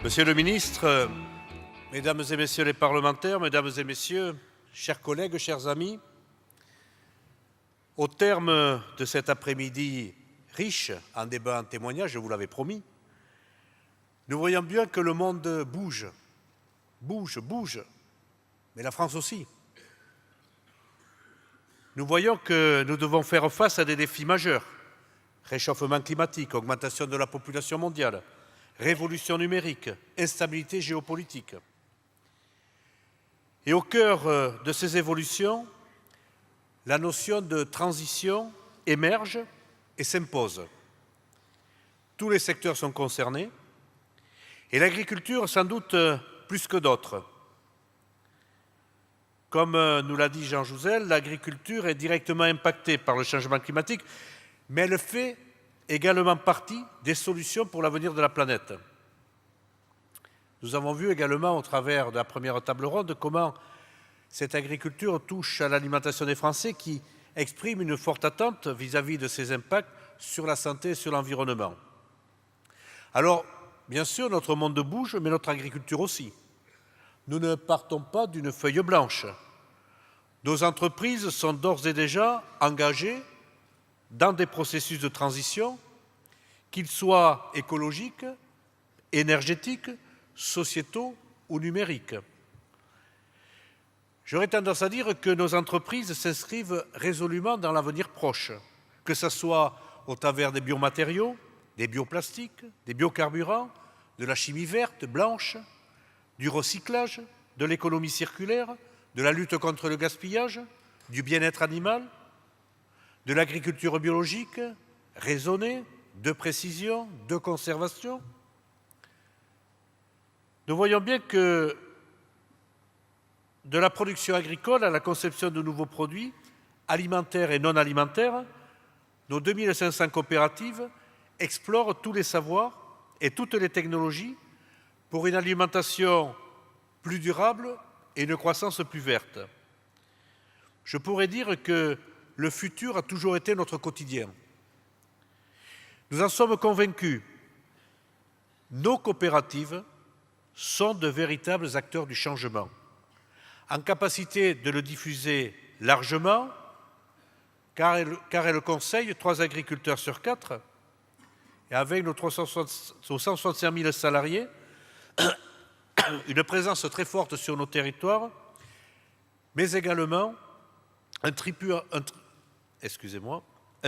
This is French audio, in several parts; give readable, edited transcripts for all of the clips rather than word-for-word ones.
Monsieur le ministre, Mesdames et Messieurs les parlementaires, Mesdames et Messieurs, chers collègues, chers amis, au terme de cet après-midi riche en débats, en témoignages, je vous l'avais promis, nous voyons bien que le monde bouge, mais la France aussi. Nous voyons que nous devons faire face à des défis majeurs. Réchauffement climatique, augmentation de la population mondiale, révolution numérique, instabilité géopolitique. Et au cœur de ces évolutions, la notion de transition émerge et s'impose. Tous les secteurs sont concernés et l'agriculture sans doute plus que d'autres. Comme nous l'a dit Jean Jouzel, l'agriculture est directement impactée par le changement climatique, mais elle fait également partie des solutions pour l'avenir de la planète. Nous avons vu également au travers de la première table ronde comment cette agriculture touche à l'alimentation des Français qui exprime une forte attente vis-à-vis de ses impacts sur la santé et sur l'environnement. Alors, bien sûr, notre monde bouge, mais notre agriculture aussi. Nous ne partons pas d'une feuille blanche. Nos entreprises sont d'ores et déjà engagées dans des processus de transition, qu'ils soient écologiques, énergétiques, sociétaux ou numériques. J'aurais tendance à dire que nos entreprises s'inscrivent résolument dans l'avenir proche, que ce soit au travers des biomatériaux, des bioplastiques, des biocarburants, de la chimie verte, blanche, du recyclage, de l'économie circulaire, de la lutte contre le gaspillage, du bien-être animal, de l'agriculture biologique, raisonnée, de précision, de conservation. Nous voyons bien que de la production agricole à la conception de nouveaux produits, alimentaires et non alimentaires, nos 2500 coopératives explorent tous les savoirs et toutes les technologies pour une alimentation plus durable et une croissance plus verte. Je pourrais dire que le futur a toujours été notre quotidien. Nous en sommes convaincus. Nos coopératives sont de véritables acteurs du changement, en capacité de le diffuser largement, car elles conseillent 3 agriculteurs sur 4, et avec nos 165 000 salariés, une présence très forte sur nos territoires, mais également un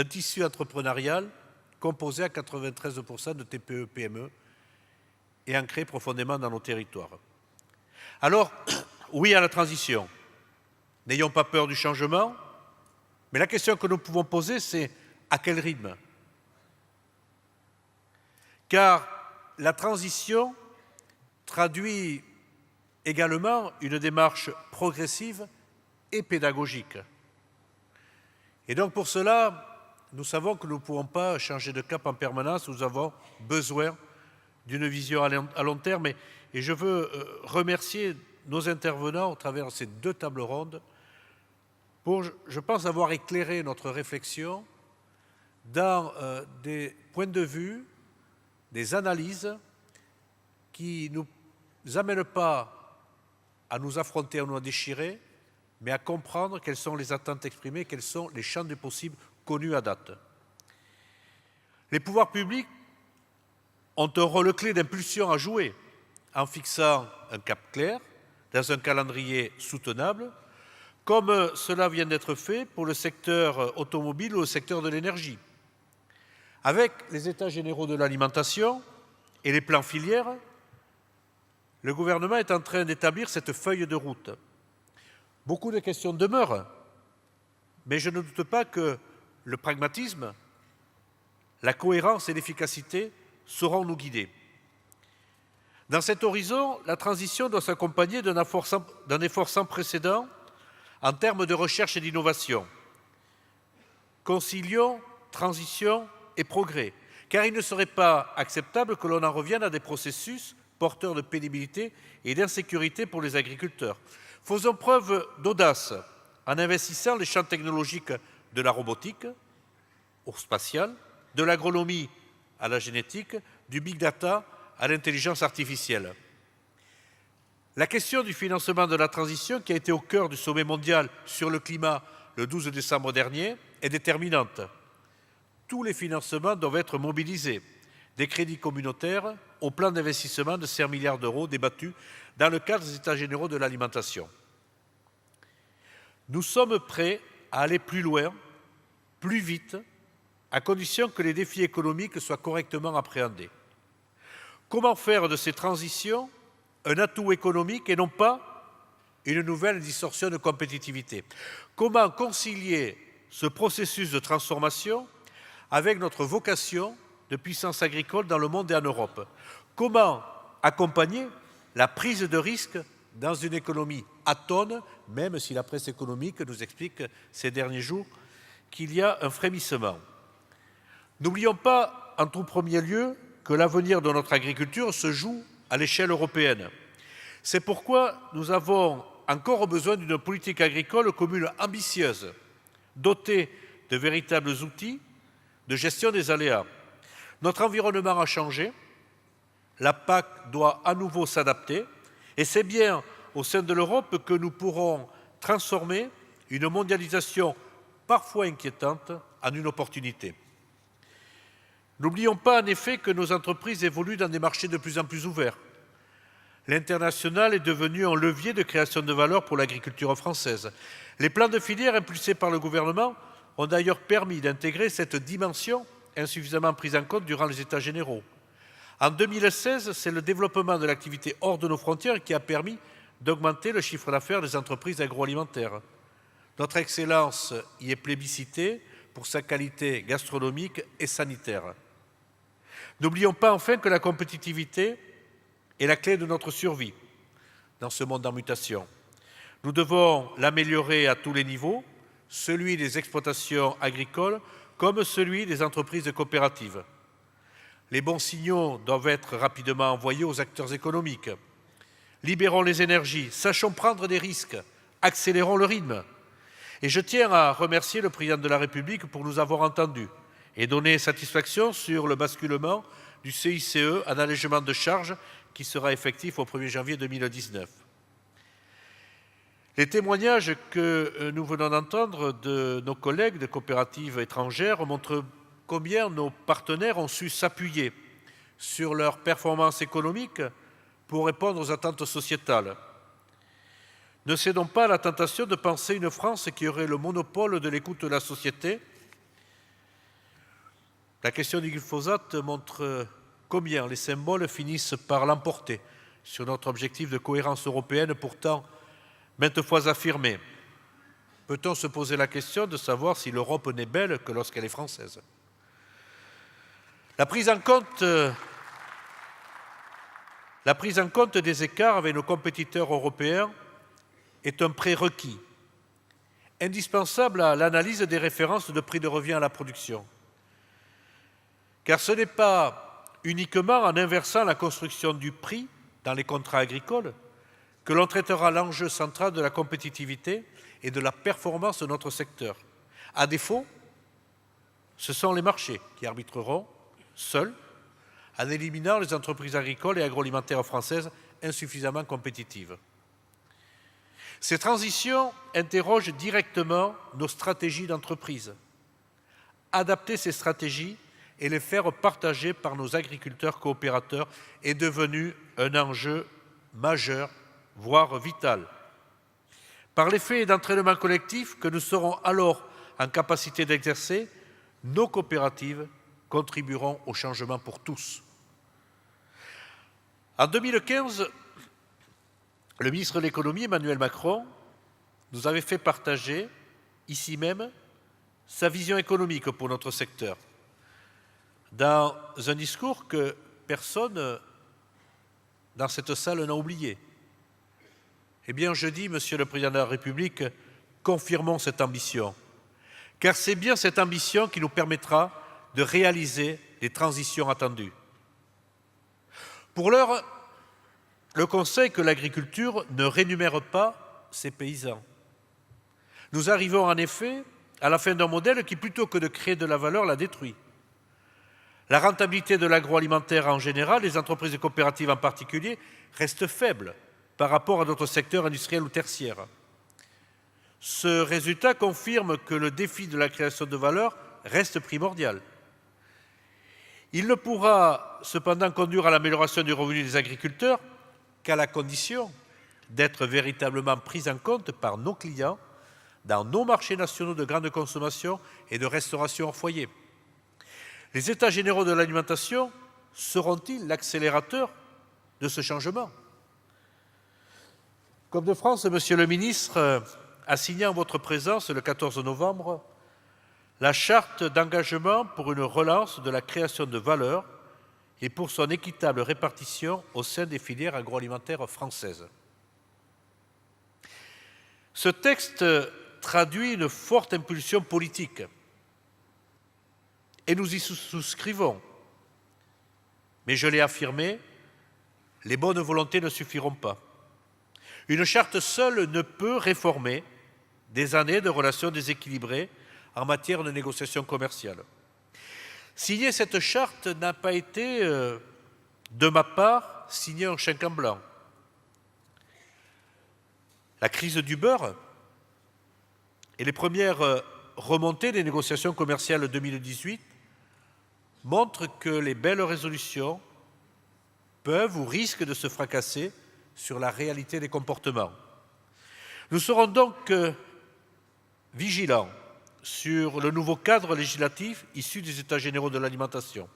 tissu entrepreneurial composé à 93% de TPE-PME et ancré profondément dans nos territoires. Alors, oui à la transition. N'ayons pas peur du changement, mais la question que nous pouvons poser, c'est à quel rythme ? Car la transition traduit également une démarche progressive et pédagogique. Et donc pour cela, nous savons que nous ne pouvons pas changer de cap en permanence, nous avons besoin d'une vision à long terme. Et je veux remercier nos intervenants au travers de ces 2 tables rondes pour, je pense, avoir éclairé notre réflexion dans des points de vue, des analyses qui ne nous amènent pas à nous affronter, à nous déchirer, mais à comprendre quelles sont les attentes exprimées, quels sont les champs du possible connus à date. Les pouvoirs publics ont un rôle clé d'impulsion à jouer en fixant un cap clair, dans un calendrier soutenable, comme cela vient d'être fait pour le secteur automobile ou le secteur de l'énergie. Avec les États généraux de l'alimentation et les plans filières, le gouvernement est en train d'établir cette feuille de route. Beaucoup de questions demeurent, mais je ne doute pas que le pragmatisme, la cohérence et l'efficacité sauront nous guider. Dans cet horizon, la transition doit s'accompagner d'un effort sans précédent en termes de recherche et d'innovation. Concilions transition et progrès, car il ne serait pas acceptable que l'on en revienne à des processus porteurs de pénibilité et d'insécurité pour les agriculteurs. Faisons preuve d'audace en investissant les champs technologiques de la robotique au spatial, de l'agronomie à la génétique, du big data à l'intelligence artificielle. La question du financement de la transition, qui a été au cœur du sommet mondial sur le climat le 12 décembre dernier, est déterminante. Tous les financements doivent être mobilisés, des crédits communautaires au plan d'investissement de 5 milliards d'euros débattu dans le cadre des États généraux de l'alimentation. Nous sommes prêts à aller plus loin, plus vite, à condition que les défis économiques soient correctement appréhendés. Comment faire de ces transitions un atout économique et non pas une nouvelle distorsion de compétitivité? Comment concilier ce processus de transformation avec notre vocation de puissance agricole dans le monde et en Europe? Comment accompagner la prise de risque dans une économie atone, même si la presse économique nous explique ces derniers jours qu'il y a un frémissement? N'oublions pas, en tout premier lieu, que l'avenir de notre agriculture se joue à l'échelle européenne. C'est pourquoi nous avons encore besoin d'une politique agricole commune ambitieuse, dotée de véritables outils de gestion des aléas. Notre environnement a changé, la PAC doit à nouveau s'adapter, et c'est bien au sein de l'Europe que nous pourrons transformer une mondialisation parfois inquiétante en une opportunité. N'oublions pas en effet que nos entreprises évoluent dans des marchés de plus en plus ouverts. L'international est devenu un levier de création de valeur pour l'agriculture française. Les plans de filière impulsés par le gouvernement ont d'ailleurs permis d'intégrer cette dimension insuffisamment prise en compte durant les États généraux. En 2016, c'est le développement de l'activité hors de nos frontières qui a permis d'augmenter le chiffre d'affaires des entreprises agroalimentaires. Notre excellence y est plébiscitée pour sa qualité gastronomique et sanitaire. N'oublions pas enfin que la compétitivité est la clé de notre survie dans ce monde en mutation. Nous devons l'améliorer à tous les niveaux, celui des exploitations agricoles comme celui des entreprises coopératives. Les bons signaux doivent être rapidement envoyés aux acteurs économiques. Libérons les énergies, sachons prendre des risques, accélérons le rythme. Et je tiens à remercier le président de la République pour nous avoir entendus et donner satisfaction sur le basculement du CICE en allègement de charges qui sera effectif au 1er janvier 2019. Les témoignages que nous venons d'entendre de nos collègues de coopératives étrangères montrent combien nos partenaires ont su s'appuyer sur leurs performances économiques pour répondre aux attentes sociétales. Ne cédons pas à la tentation de penser une France qui aurait le monopole de l'écoute de la société. La question du glyphosate montre combien les symboles finissent par l'emporter sur notre objectif de cohérence européenne pourtant maintes fois affirmé. Peut-on se poser la question de savoir si l'Europe n'est belle que lorsqu'elle est française? La prise en compte des écarts avec nos compétiteurs européens est un prérequis indispensable à l'analyse des références de prix de revient à la production. Car ce n'est pas uniquement en inversant la construction du prix dans les contrats agricoles que l'on traitera l'enjeu central de la compétitivité et de la performance de notre secteur. À défaut, ce sont les marchés qui arbitreront seuls en éliminant les entreprises agricoles et agroalimentaires françaises insuffisamment compétitives. Ces transitions interrogent directement nos stratégies d'entreprise. Adapter ces stratégies et les faire partager par nos agriculteurs coopérateurs est devenu un enjeu majeur, voire vital. Par l'effet d'entraînement collectif que nous serons alors en capacité d'exercer, nos coopératives contribueront au changement pour tous. En 2015, le ministre de l'économie, Emmanuel Macron, nous avait fait partager, ici même, sa vision économique pour notre secteur, dans un discours que personne dans cette salle n'a oublié. Eh bien, je dis, Monsieur le Président de la République, confirmons cette ambition, car c'est bien cette ambition qui nous permettra de réaliser les transitions attendues. Pour l'heure, le Conseil que l'agriculture ne rémunère pas ses paysans. Nous arrivons en effet à la fin d'un modèle qui, plutôt que de créer de la valeur, la détruit. La rentabilité de l'agroalimentaire en général, les entreprises coopératives en particulier, reste faible par rapport à d'autres secteurs industriels ou tertiaires. Ce résultat confirme que le défi de la création de valeur reste primordial. Il ne pourra cependant conduire à l'amélioration du revenu des agriculteurs qu'à la condition d'être véritablement pris en compte par nos clients dans nos marchés nationaux de grande consommation et de restauration au foyer. Les États généraux de l'alimentation seront-ils l'accélérateur de ce changement? Comme de France, Monsieur le ministre a signé en votre présence le 14 novembre la charte d'engagement pour une relance de la création de valeur et pour son équitable répartition au sein des filières agroalimentaires françaises. Ce texte traduit une forte impulsion politique et nous y souscrivons. Mais je l'ai affirmé, les bonnes volontés ne suffiront pas. Une charte seule ne peut réformer des années de relations déséquilibrées en matière de négociation commerciale. Signer cette charte n'a pas été, de ma part, signé en chèque en blanc. La crise du beurre et les premières remontées des négociations commerciales 2018 montrent que les belles résolutions peuvent ou risquent de se fracasser sur la réalité des comportements. Nous serons donc vigilants sur le nouveau cadre législatif issu des États généraux de l'alimentation.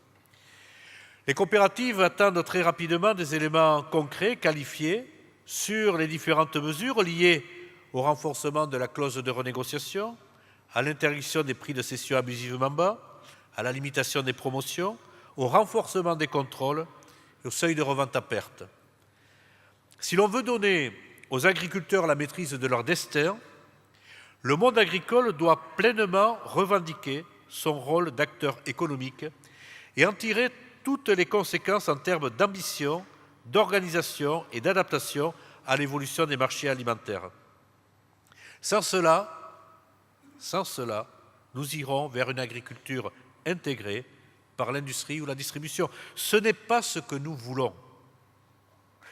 Les coopératives attendent très rapidement des éléments concrets, qualifiés, sur les différentes mesures liées au renforcement de la clause de renégociation, à l'interdiction des prix de cession abusivement bas, à la limitation des promotions, au renforcement des contrôles et au seuil de revente à perte. Si l'on veut donner aux agriculteurs la maîtrise de leur destin, le monde agricole doit pleinement revendiquer son rôle d'acteur économique et en tirer toutes les conséquences en termes d'ambition, d'organisation et d'adaptation à l'évolution des marchés alimentaires. Sans cela, nous irons vers une agriculture intégrée par l'industrie ou la distribution. Ce n'est pas ce que nous voulons.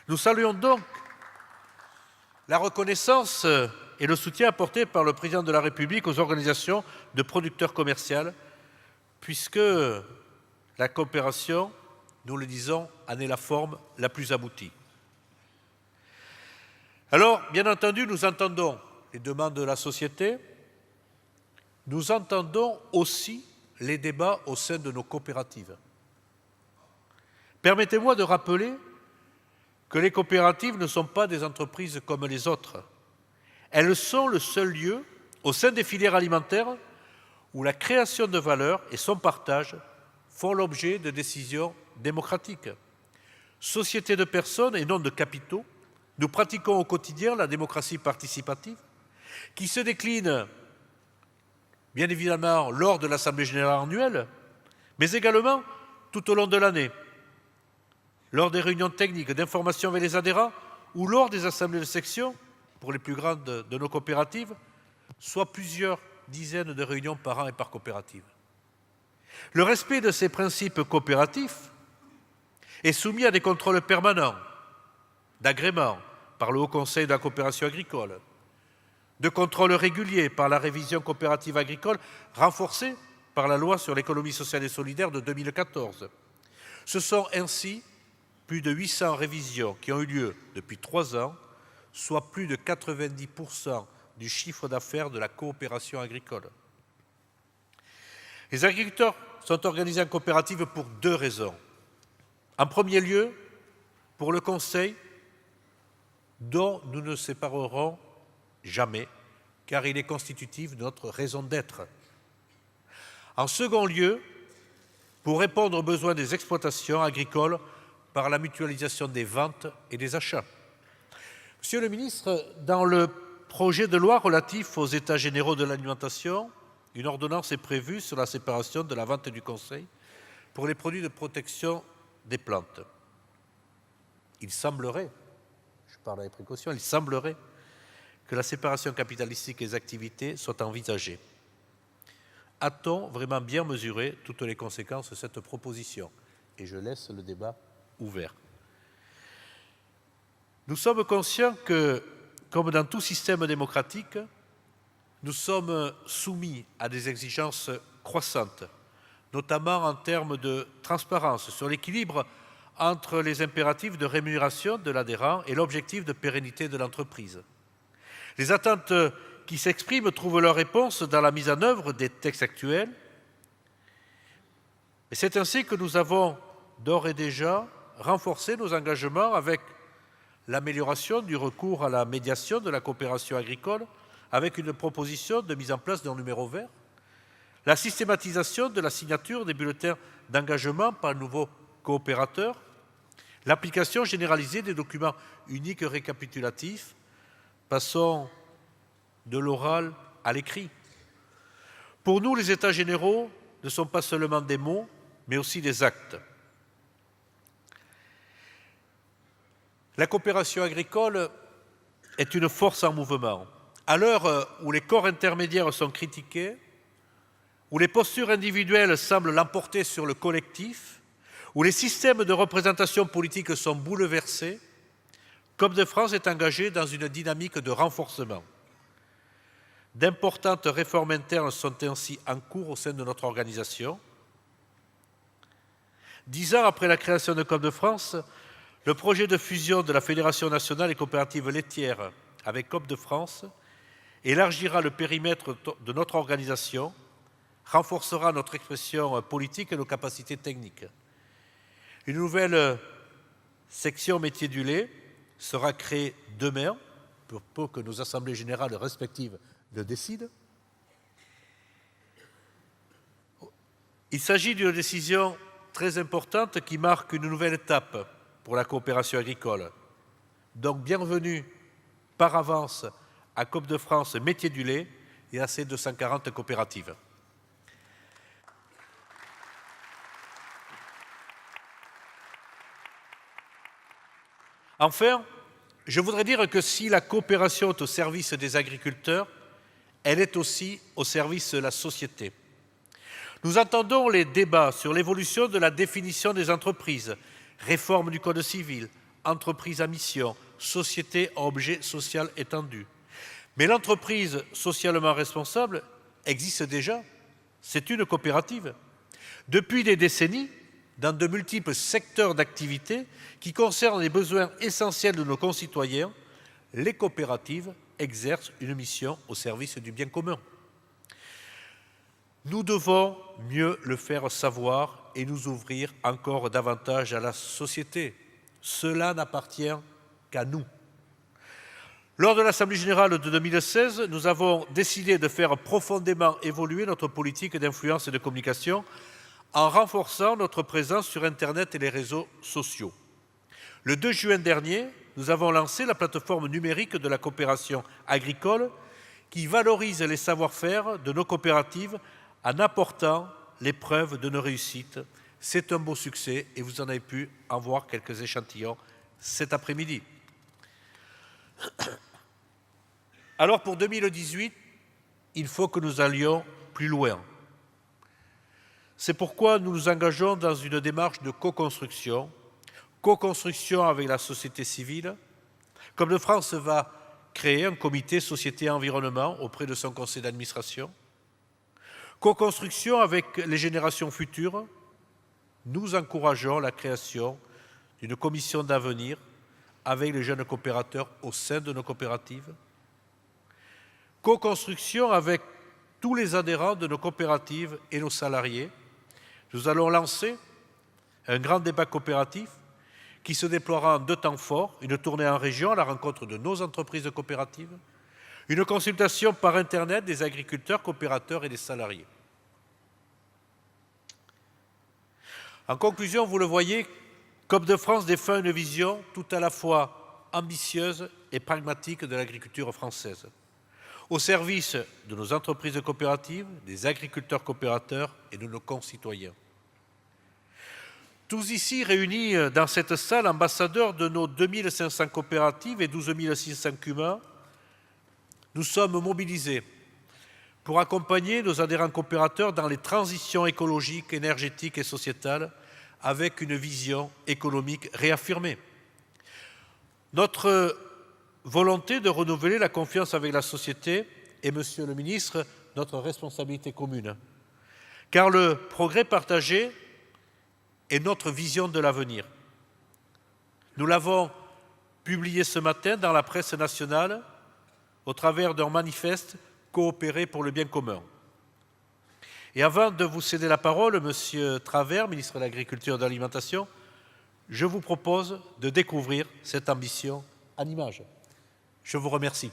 Nous saluons donc la reconnaissance et le soutien apporté par le président de la République aux organisations de producteurs commerciaux, puisque la coopération, nous le disons, en est la forme la plus aboutie. Alors, bien entendu, nous entendons les demandes de la société, nous entendons aussi les débats au sein de nos coopératives. Permettez-moi de rappeler que les coopératives ne sont pas des entreprises comme les autres. Elles sont le seul lieu, au sein des filières alimentaires, où la création de valeur et son partage font l'objet de décisions démocratiques. Société de personnes et non de capitaux, nous pratiquons au quotidien la démocratie participative, qui se décline bien évidemment lors de l'Assemblée générale annuelle, mais également tout au long de l'année, lors des réunions techniques d'information avec les adhérents ou lors des assemblées de section, pour les plus grandes de nos coopératives, soit plusieurs dizaines de réunions par an et par coopérative. Le respect de ces principes coopératifs est soumis à des contrôles permanents, d'agrément par le Haut Conseil de la coopération agricole, de contrôles réguliers par la révision coopérative agricole renforcée par la loi sur l'économie sociale et solidaire de 2014. Ce sont ainsi plus de 800 révisions qui ont eu lieu depuis 3 ans, soit plus de 90% du chiffre d'affaires de la coopération agricole. Les agriculteurs sont organisés en coopérative pour 2 raisons. En premier lieu, pour le conseil, dont nous ne séparerons jamais, car il est constitutif de notre raison d'être. En second lieu, pour répondre aux besoins des exploitations agricoles par la mutualisation des ventes et des achats. Monsieur le ministre, dans le projet de loi relatif aux États généraux de l'alimentation, une ordonnance est prévue sur la séparation de la vente et du conseil pour les produits de protection des plantes. Il semblerait, je parle avec précaution, il semblerait que la séparation capitalistique des activités soit envisagée. A-t-on vraiment bien mesuré toutes les conséquences de cette proposition? Et je laisse le débat ouvert. Nous sommes conscients que, comme dans tout système démocratique, nous sommes soumis à des exigences croissantes, notamment en termes de transparence sur l'équilibre entre les impératifs de rémunération de l'adhérent et l'objectif de pérennité de l'entreprise. Les attentes qui s'expriment trouvent leur réponse dans la mise en œuvre des textes actuels. Et c'est ainsi que nous avons d'ores et déjà renforcé nos engagements avec l'amélioration du recours à la médiation de la coopération agricole, avec une proposition de mise en place d'un numéro vert, la systématisation de la signature des bulletins d'engagement par le nouveau coopérateur, l'application généralisée des documents uniques récapitulatifs, passons de l'oral à l'écrit. Pour nous, les États généraux ne sont pas seulement des mots, mais aussi des actes. La coopération agricole est une force en mouvement. À l'heure où les corps intermédiaires sont critiqués, où les postures individuelles semblent l'emporter sur le collectif, où les systèmes de représentation politique sont bouleversés, Coop de France est engagé dans une dynamique de renforcement. D'importantes réformes internes sont ainsi en cours au sein de notre organisation. 10 ans après la création de Coop de France, le projet de fusion de la Fédération nationale des coopératives laitières avec Coop de France élargira le périmètre de notre organisation, renforcera notre expression politique et nos capacités techniques. Une nouvelle section métier du lait sera créée demain, pour peu que nos assemblées générales respectives le décident. Il s'agit d'une décision très importante qui marque une nouvelle étape pour la coopération agricole. Donc bienvenue par avance à Coop de France métier du lait et à ses 240 coopératives. Enfin, je voudrais dire que si la coopération est au service des agriculteurs, elle est aussi au service de la société. Nous entendons les débats sur l'évolution de la définition des entreprises, réforme du Code civil, entreprise à mission, société à objet social étendu. Mais l'entreprise socialement responsable existe déjà. C'est une coopérative. Depuis des décennies, dans de multiples secteurs d'activité qui concernent les besoins essentiels de nos concitoyens, les coopératives exercent une mission au service du bien commun. Nous devons mieux le faire savoir et nous ouvrir encore davantage à la société. Cela n'appartient qu'à nous. Lors de l'Assemblée générale de 2016, nous avons décidé de faire profondément évoluer notre politique d'influence et de communication en renforçant notre présence sur Internet et les réseaux sociaux. Le 2 juin dernier, nous avons lancé la plateforme numérique de la coopération agricole qui valorise les savoir-faire de nos coopératives en apportant les preuves de nos réussites. C'est un beau succès et vous en avez pu en voir quelques échantillons cet après-midi. Alors pour 2018, il faut que nous allions plus loin. C'est pourquoi nous nous engageons dans une démarche de co-construction avec la société civile. Coop de France va créer un comité société-environnement auprès de son conseil d'administration. Co-construction avec les générations futures, nous encourageons la création d'une commission d'avenir avec les jeunes coopérateurs au sein de nos coopératives. Co-construction avec tous les adhérents de nos coopératives et nos salariés. Nous allons lancer un grand débat coopératif qui se déploiera en 2 temps forts, une tournée en région à la rencontre de nos entreprises coopératives, une consultation par Internet des agriculteurs, coopérateurs et des salariés. En conclusion, vous le voyez, Coop de France défend une vision tout à la fois ambitieuse et pragmatique de l'agriculture française, au service de nos entreprises coopératives, des agriculteurs coopérateurs et de nos concitoyens. Tous ici réunis dans cette salle, ambassadeurs de nos 2500 coopératives et 12 600 CUMA, nous sommes mobilisés pour accompagner nos adhérents coopérateurs dans les transitions écologiques, énergétiques et sociétales avec une vision économique réaffirmée. Notre volonté de renouveler la confiance avec la société est, Monsieur le Ministre, notre responsabilité commune. Car le progrès partagé est notre vision de l'avenir. Nous l'avons publié ce matin dans la presse nationale au travers d'un manifeste coopérer pour le bien commun. Et avant de vous céder la parole, Monsieur Travert, ministre de l'Agriculture et de l'Alimentation, je vous propose de découvrir cette ambition en images. Je vous remercie.